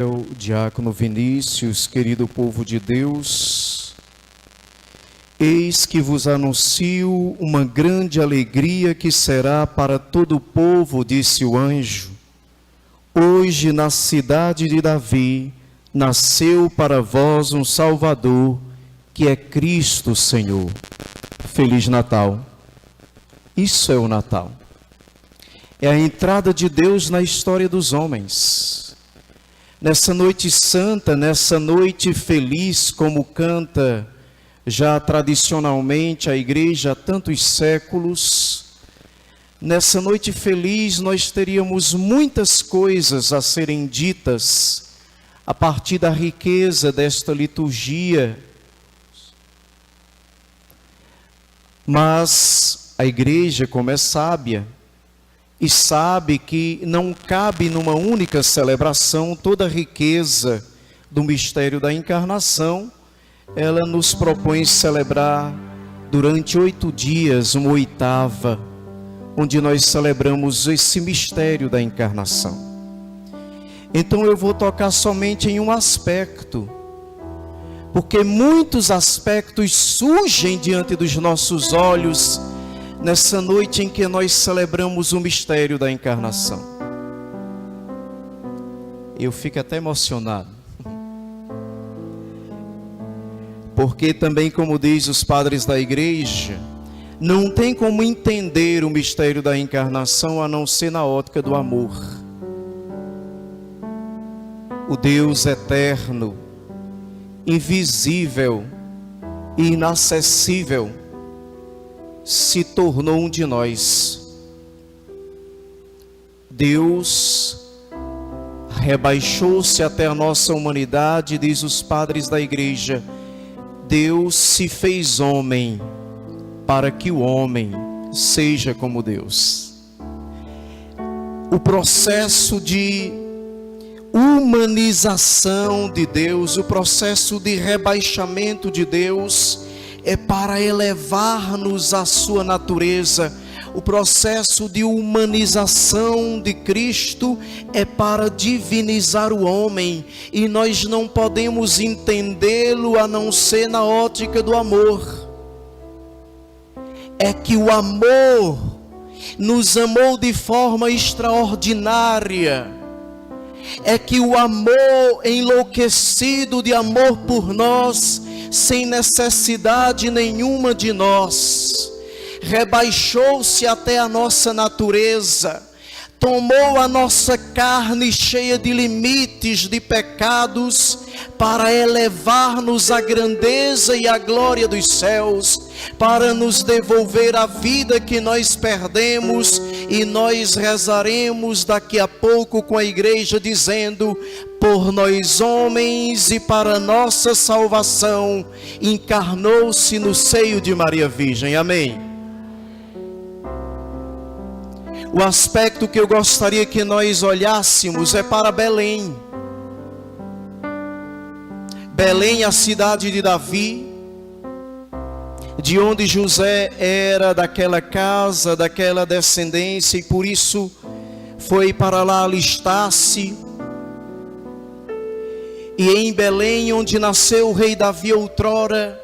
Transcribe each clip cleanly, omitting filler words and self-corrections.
O diácono Vinícius, querido povo de Deus, eis que vos anuncio uma grande alegria que será para todo o povo, disse o anjo. Hoje na cidade de Davi, nasceu para vós um Salvador, que é Cristo Senhor. Feliz Natal. Isso é o Natal. É a entrada de Deus na história dos homens. Nessa noite santa, nessa noite feliz, como canta já tradicionalmente a igreja há tantos séculos, nessa noite feliz nós teríamos muitas coisas a serem ditas a partir da riqueza desta liturgia. Mas a igreja, como é sábia, e sabe que não cabe numa única celebração toda a riqueza do mistério da encarnação, ela nos propõe celebrar durante 8 dias, uma oitava, onde nós celebramos esse mistério da encarnação. Então eu vou tocar somente em um aspecto, porque muitos aspectos surgem diante dos nossos olhos nessa noite em que nós celebramos o mistério da encarnação. Eu fico até emocionado, porque também, como diz os padres da igreja, não tem como entender o mistério da encarnação a não ser na ótica do amor. O Deus eterno, invisível e inacessível, se tornou um de nós. Deus rebaixou-se até a nossa humanidade, diz os padres da igreja. Deus se fez homem para que o homem seja como Deus. O processo de humanização de Deus, o processo de rebaixamento de Deus é para elevar-nos à sua natureza. O processo de humanização de Cristo é para divinizar o homem, e nós não podemos entendê-lo a não ser na ótica do amor. É que o amor nos amou de forma extraordinária. É que o amor, enlouquecido de amor por nós, sem necessidade nenhuma de nós, rebaixou-se até a nossa natureza, tomou a nossa carne cheia de limites, de pecados, para elevar-nos à grandeza e à glória dos céus, para nos devolver a vida que nós perdemos. E nós rezaremos daqui a pouco com a igreja dizendo: por nós homens e para nossa salvação, encarnou-se no seio de Maria Virgem. Amém. O aspecto que eu gostaria que nós olhássemos é para Belém. Belém, a cidade de Davi, de onde José era daquela casa, daquela descendência, e por isso foi para lá alistar-se. E em Belém, onde nasceu o rei Davi outrora,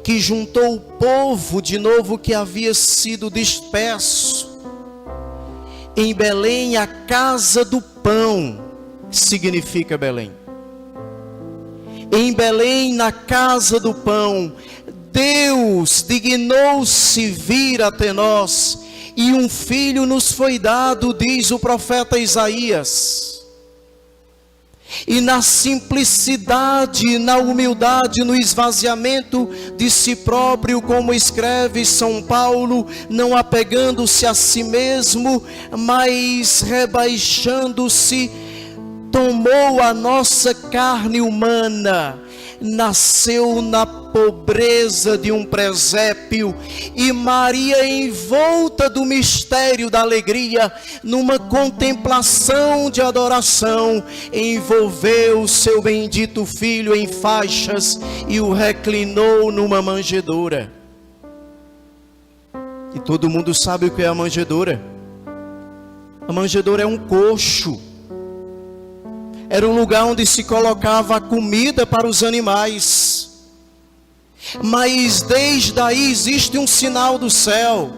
que juntou o povo de novo que havia sido disperso. Em Belém, a casa do pão significa Belém. Em Belém, na casa do pão, Deus dignou-se vir até nós, e um filho nos foi dado, diz o profeta Isaías. E na simplicidade, na humildade, no esvaziamento de si próprio, como escreve São Paulo, não apegando-se a si mesmo, mas rebaixando-se, tomou a nossa carne humana, nasceu na pobreza de um presépio, e Maria, envolta do mistério da alegria, numa contemplação de adoração, envolveu o seu bendito filho em faixas e o reclinou numa manjedoura. E todo mundo sabe o que é a manjedoura. A manjedoura é um coxo. era um lugar onde se colocava a comida para os animais. Mas desde aí existe um sinal do céu,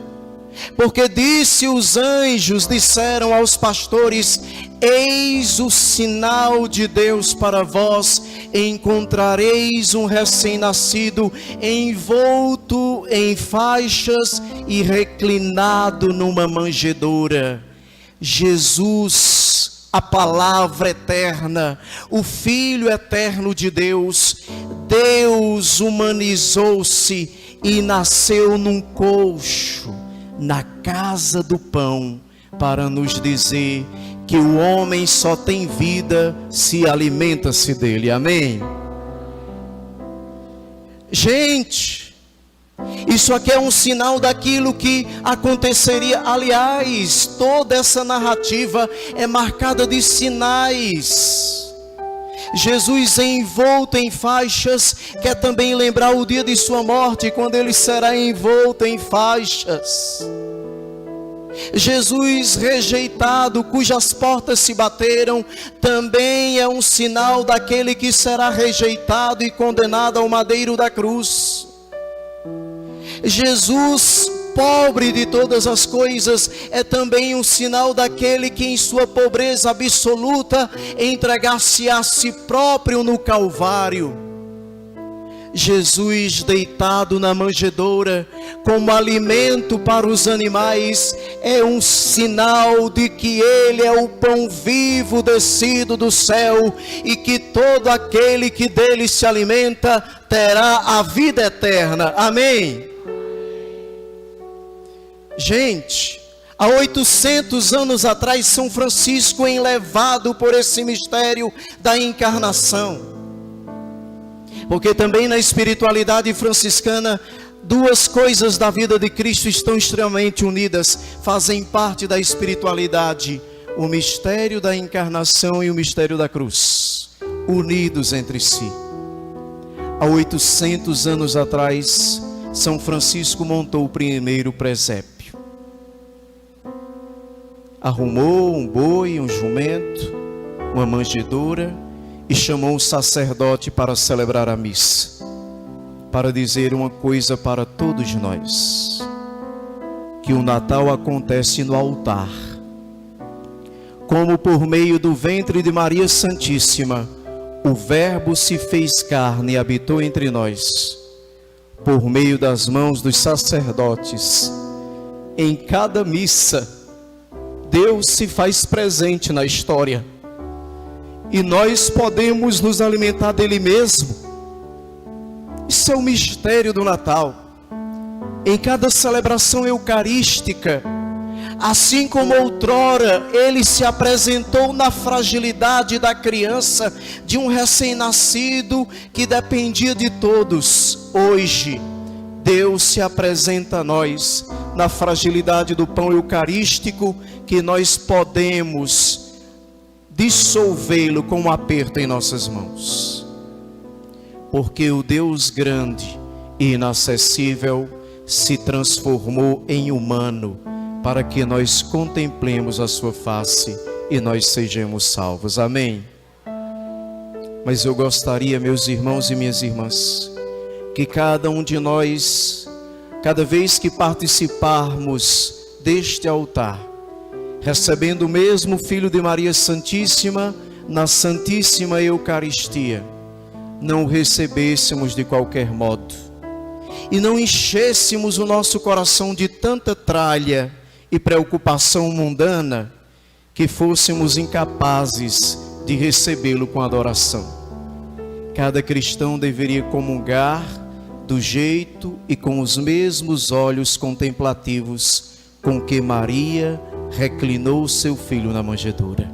porque disse os anjos, disseram aos pastores: eis o sinal de Deus para vós, encontrareis um recém-nascido envolto em faixas e reclinado numa manjedoura. Jesus, a palavra eterna, o Filho eterno de Deus, Deus humanizou-se e nasceu num coxo, na casa do pão, para nos dizer que o homem só tem vida se alimenta-se dele. Amém? Gente, isso aqui é um sinal daquilo que aconteceria. Aliás, toda essa narrativa é marcada de sinais. Jesus envolto em faixas quer também lembrar o dia de sua morte, quando ele será envolto em faixas. Jesus rejeitado, cujas portas se bateram, também é um sinal daquele que será rejeitado e condenado ao madeiro da cruz. Jesus, pobre de todas as coisas, é também um sinal daquele que em sua pobreza absoluta entregasse a si próprio no Calvário. Jesus deitado na manjedoura como alimento para os animais é um sinal de que ele é o pão vivo descido do céu e que todo aquele que dele se alimenta terá a vida eterna. Amém? Gente, há 800 anos atrás, São Francisco, enlevado por esse mistério da encarnação, porque também na espiritualidade franciscana, duas coisas da vida de Cristo estão extremamente unidas, fazem parte da espiritualidade: o mistério da encarnação e o mistério da cruz, unidos entre si. Há 800 anos atrás, São Francisco montou o primeiro presépio. Arrumou um boi, um jumento, uma manjedoura e chamou um sacerdote para celebrar a missa, para dizer uma coisa para todos nós: que o Natal acontece no altar. Como por meio do ventre de Maria Santíssima, o Verbo se fez carne e habitou entre nós, por meio das mãos dos sacerdotes, em cada missa, Deus se faz presente na história, e nós podemos nos alimentar dele mesmo. Isso é o mistério do Natal. Em cada celebração eucarística, assim como outrora ele se apresentou na fragilidade da criança, de um recém-nascido que dependia de todos, hoje Deus se apresenta a nós na fragilidade do pão eucarístico, que nós podemos dissolvê-lo com um aperto em nossas mãos. Porque o Deus grande e inacessível se transformou em humano, para que nós contemplemos a sua face e nós sejamos salvos. Amém? Mas eu gostaria, meus irmãos e minhas irmãs, que cada um de nós, cada vez que participarmos deste altar, recebendo o mesmo Filho de Maria Santíssima na Santíssima Eucaristia, não o recebêssemos de qualquer modo e não enchêssemos o nosso coração de tanta tralha e preocupação mundana, que fôssemos incapazes de recebê-lo com adoração. Cada cristão deveria comungar do jeito e com os mesmos olhos contemplativos com que Maria reclinou seu filho na manjedoura.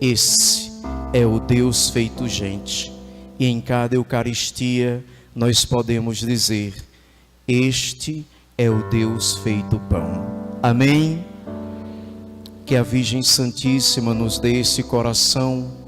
Esse é o Deus feito gente, e em cada Eucaristia nós podemos dizer: este é o Deus feito pão. Amém? Que a Virgem Santíssima nos dê esse coração